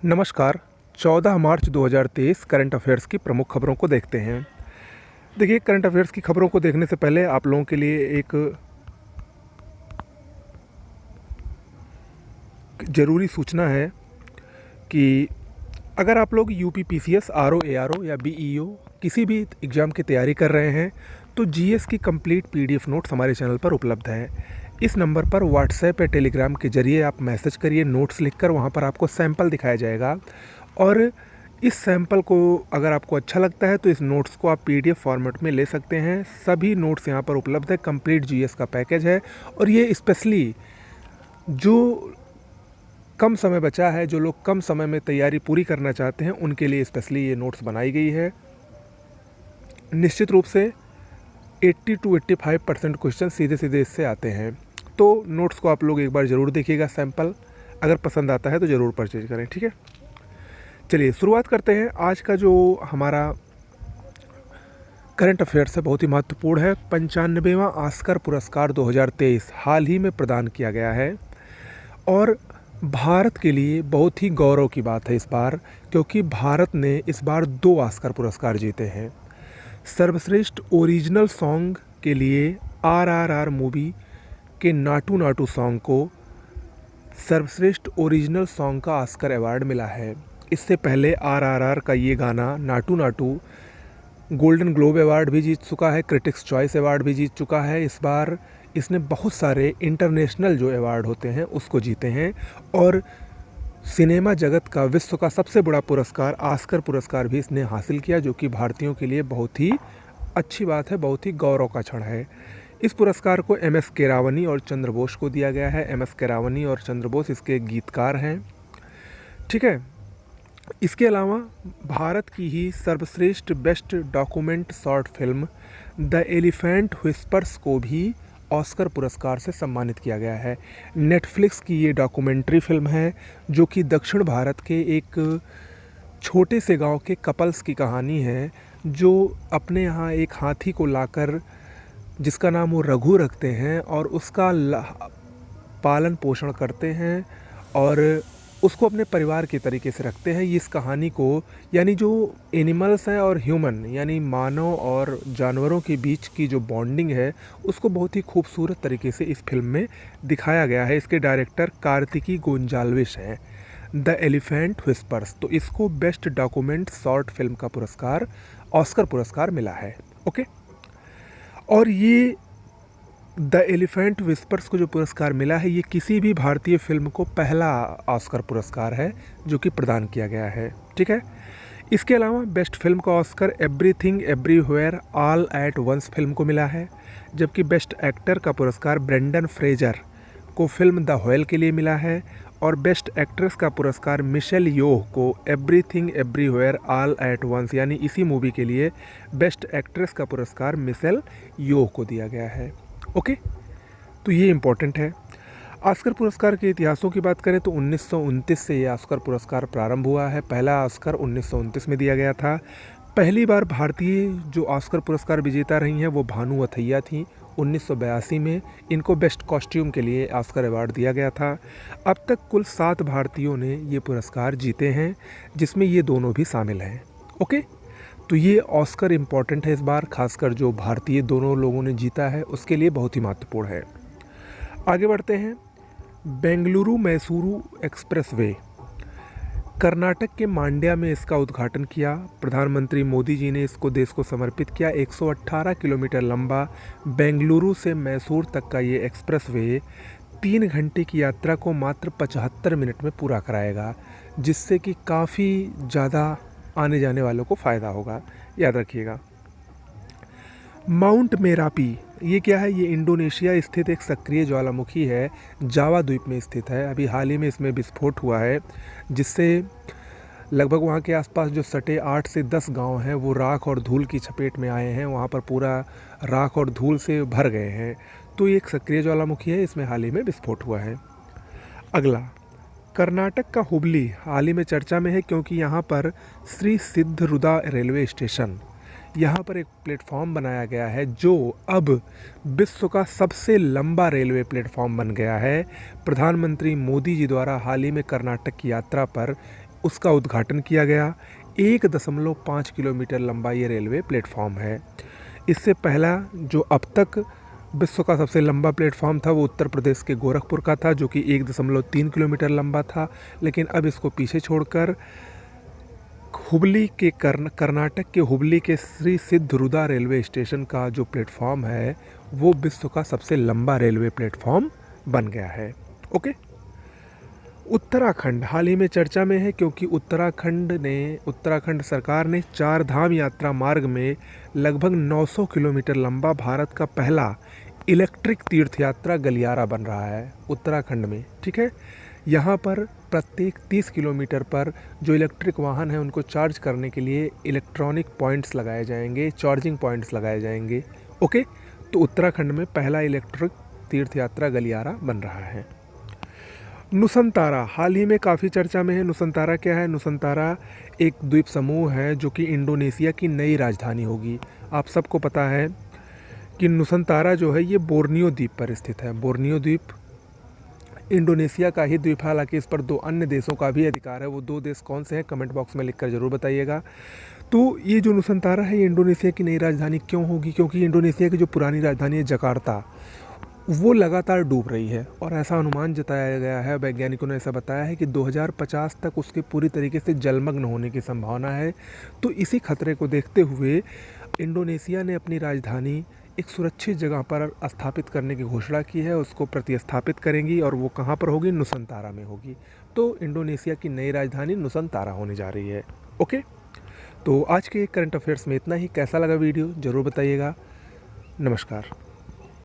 नमस्कार। 14 मार्च 2023 current affairs की प्रमुख खबरों को देखते हैं। देखिए, करंट अफेयर्स की खबरों को देखने से पहले आप लोगों के लिए एक ज़रूरी सूचना है कि अगर आप लोग यूपी पीसीएस, आरओ, एआरओ या बीईओ किसी भी एग्ज़ाम की तैयारी कर रहे हैं तो जीएस की कंप्लीट पीडीएफ नोट्स हमारे चैनल पर उपलब्ध है। इस नंबर पर व्हाट्सएप या टेलीग्राम के ज़रिए आप मैसेज करिए नोट्स लिखकर, वहाँ पर आपको सैंपल दिखाया जाएगा और इस सैंपल को अगर आपको अच्छा लगता है तो इस नोट्स को आप पीडीएफ फॉर्मेट में ले सकते हैं। सभी नोट्स यहाँ पर उपलब्ध है, कंप्लीट जीएस का पैकेज है और ये स्पेशली जो कम समय बचा है, जो लोग कम समय में तैयारी पूरी करना चाहते हैं, उनके लिए स्पेशली ये नोट्स बनाई गई है। निश्चित रूप से 80 to 85% क्वेश्चन सीधे सीधे इससे आते हैं, तो नोट्स को आप लोग एक बार ज़रूर देखिएगा। सैंपल अगर पसंद आता है तो ज़रूर परचेज करें, ठीक है। चलिए शुरुआत करते हैं। आज का जो हमारा करंट अफेयर्स है बहुत ही महत्वपूर्ण है। 95वां ऑस्कर पुरस्कार 2023 हाल ही में प्रदान किया गया है और भारत के लिए बहुत ही गौरव की बात है इस बार, क्योंकि भारत ने इस बार 2 ऑस्कर पुरस्कार जीते हैं। सर्वश्रेष्ठ ओरिजिनल सॉन्ग के लिए आरआरआर मूवी के नाटू नाटू सॉन्ग को सर्वश्रेष्ठ ओरिजिनल सॉन्ग का ऑस्कर अवार्ड मिला है। इससे पहले आरआरआर का ये गाना Naatu Naatu golden globe award भी जीत चुका है, क्रिटिक्स चॉइस अवार्ड भी जीत चुका है। इस बार इसने बहुत सारे इंटरनेशनल जो अवार्ड होते हैं उसको जीते हैं और सिनेमा जगत का विश्व का सबसे बड़ा पुरस्कार ऑस्कर पुरस्कार भी इसने हासिल किया, जो कि भारतीयों के लिए बहुत ही अच्छी बात है, बहुत ही गौरव का क्षण है। इस पुरस्कार को एम.एस. कीरावनी और चंद्र बोस को दिया गया है। एम.एस. कीरावनी और चंद्र बोस इसके गीतकार हैं, ठीक है। इसके अलावा भारत की ही सर्वश्रेष्ठ best document short film the elephant whispers को भी ऑस्कर पुरस्कार से सम्मानित किया गया है। नेटफ्लिक्स की ये डॉक्यूमेंट्री फिल्म है जो कि दक्षिण भारत के एक छोटे से गांव के कपल्स की कहानी है, जो अपने यहाँ एक हाथी को लाकर, जिसका नाम वो रघु रखते हैं और उसका पालन पोषण करते हैं और उसको अपने परिवार के तरीके से रखते हैं। इस कहानी को, यानी जो एनिमल्स हैं और ह्यूमन, यानी मानव और जानवरों के बीच की जो बॉन्डिंग है, उसको बहुत ही खूबसूरत तरीके से इस फिल्म में दिखाया गया है। इसके डायरेक्टर कार्तिकी गोंजाल्विस हैं। द एलिफेंट व्हिस्पर्स, तो इसको बेस्ट डॉक्यूमेंट शॉर्ट फिल्म का पुरस्कार, ऑस्कर पुरस्कार मिला है, ओके। और ये द एलिफेंट व्हिस्पर्स को जो पुरस्कार मिला है, ये किसी भी भारतीय फिल्म को पहला ऑस्कर पुरस्कार है जो कि प्रदान किया गया है, ठीक है। इसके अलावा बेस्ट फिल्म का Oscar Everything Everywhere All at Once film को मिला है, जबकि बेस्ट एक्टर का पुरस्कार ब्रेंडन फ्रेजर को फिल्म द व्हेल के लिए मिला है और बेस्ट एक्ट्रेस का पुरस्कार मिशेल योह को Everything Everywhere All at Once, यानी इसी मूवी के लिए बेस्ट एक्ट्रेस का पुरस्कार मिशेल योह को दिया गया है, ओके। तो ये इम्पोर्टेंट है। ऑस्कर पुरस्कार के इतिहासों की बात करें तो 1929 से ये ऑस्कर पुरस्कार प्रारंभ हुआ है। पहला ऑस्कर 1929 में दिया गया था। पहली बार भारतीय जो ऑस्कर पुरस्कार विजेता रही हैं वो भानु अथैया थी 1982 में। इनको बेस्ट कॉस्ट्यूम के लिए ऑस्कर अवार्ड दिया गया था। अब तक कुल 7 भारतीयों ने ये पुरस्कार जीते हैं, जिसमें ये दोनों भी शामिल हैं, ओके। तो ये ऑस्कर इम्पॉर्टेंट है इस बार, खासकर जो भारतीय दोनों लोगों ने जीता है उसके लिए बहुत ही महत्वपूर्ण है। आगे बढ़ते हैं। बेंगलुरु मैसूरू एक्सप्रेसवे, कर्नाटक के मांड्या में इसका उद्घाटन किया। प्रधानमंत्री मोदी जी ने इसको देश को समर्पित किया। 118 किलोमीटर लंबा बेंगलुरु से मैसूर तक का ये एक्सप्रेसवे 3 घंटे की यात्रा को मात्र 75 मिनट में पूरा कराएगा, जिससे कि काफ़ी ज़्यादा आने जाने वालों को फ़ायदा होगा, याद रखिएगा। माउंट मेरापी, ये क्या है? ये इंडोनेशिया स्थित एक सक्रिय ज्वालामुखी है, जावा द्वीप में स्थित है। अभी हाल ही में इसमें विस्फोट हुआ है, जिससे लगभग वहाँ के आसपास जो सटे 8 से 10 गांव हैं वो राख और धूल की चपेट में आए हैं। वहाँ पर पूरा राख और धूल से भर गए हैं। तो ये एक सक्रिय ज्वालामुखी है, इसमें हाल ही में विस्फोट हुआ है। अगला, कर्नाटक का हुबली हाल ही में चर्चा में है, क्योंकि यहाँ पर श्री सिद्धरुदा रेलवे स्टेशन, यहाँ पर एक प्लेटफॉर्म बनाया गया है जो अब विश्व का सबसे लंबा रेलवे प्लेटफॉर्म बन गया है। प्रधानमंत्री मोदी जी द्वारा हाल ही में कर्नाटक की यात्रा पर उसका उद्घाटन किया गया। 1.5 किलोमीटर लंबा ये रेलवे प्लेटफॉर्म है। इससे पहला जो अब तक विश्व का सबसे लंबा प्लेटफॉर्म था वो उत्तर प्रदेश के गोरखपुर का था, जो कि 1.3 किलोमीटर लंबा था। लेकिन अब इसको पीछे छोड़कर हुबली के कर्नाटक के हुबली के श्री सिद्धरुदा रेलवे स्टेशन का जो प्लेटफॉर्म है वो विश्व का सबसे लंबा रेलवे प्लेटफॉर्म बन गया है। ओके। उत्तराखंड हाल ही में चर्चा में है, क्योंकि उत्तराखंड सरकार ने 4 धाम यात्रा मार्ग में लगभग 900 किलोमीटर लंबा भारत का पहला इलेक्ट्रिक तीर्थ यात्रा गलियारा बन रहा है उत्तराखंड में। ठीक है। यहाँ पर प्रत्येक 30 किलोमीटर पर जो इलेक्ट्रिक वाहन है उनको चार्ज करने के लिए इलेक्ट्रॉनिक पॉइंट्स लगाए जाएंगे, चार्जिंग पॉइंट्स लगाए जाएंगे। ओके। तो उत्तराखंड में पहला इलेक्ट्रिक तीर्थ यात्रा गलियारा बन रहा है। नुसंतारा हाल ही में काफ़ी चर्चा में है। नुसंतारा क्या है? नुसंतारा एक द्वीप समूह है जो कि इंडोनेशिया की नई राजधानी होगी। आप सबको पता है कि नुसंतारा जो है ये बोर्नियो द्वीप पर स्थित है। बोर्नियो द्वीप इंडोनेशिया का ही द्वीप है, हालांकि इस पर 2 अन्य देशों का भी अधिकार है। वो 2 देश कौन से हैं कमेंट बॉक्स में लिखकर ज़रूर बताइएगा। तो ये जो नुसंतारा है ये इंडोनेशिया की नई राजधानी क्यों होगी? क्योंकि इंडोनेशिया की जो पुरानी राजधानी है जकार्ता, वो लगातार डूब रही है और ऐसा अनुमान जताया गया है, वैज्ञानिकों ने ऐसा बताया है कि 2050 तक उसके पूरी तरीके से जलमग्न होने की संभावना है। तो इसी खतरे को देखते हुए इंडोनेशिया ने अपनी राजधानी एक सुरक्षित जगह पर स्थापित करने की घोषणा की है। उसको प्रतिस्थापित करेंगी और वो कहाँ पर होगी? नुसंतारा में होगी। तो इंडोनेशिया की नई राजधानी नुसंतारा होने जा रही है। ओके। तो आज के करंट अफेयर्स में इतना ही। कैसा लगा वीडियो ज़रूर बताइएगा। नमस्कार।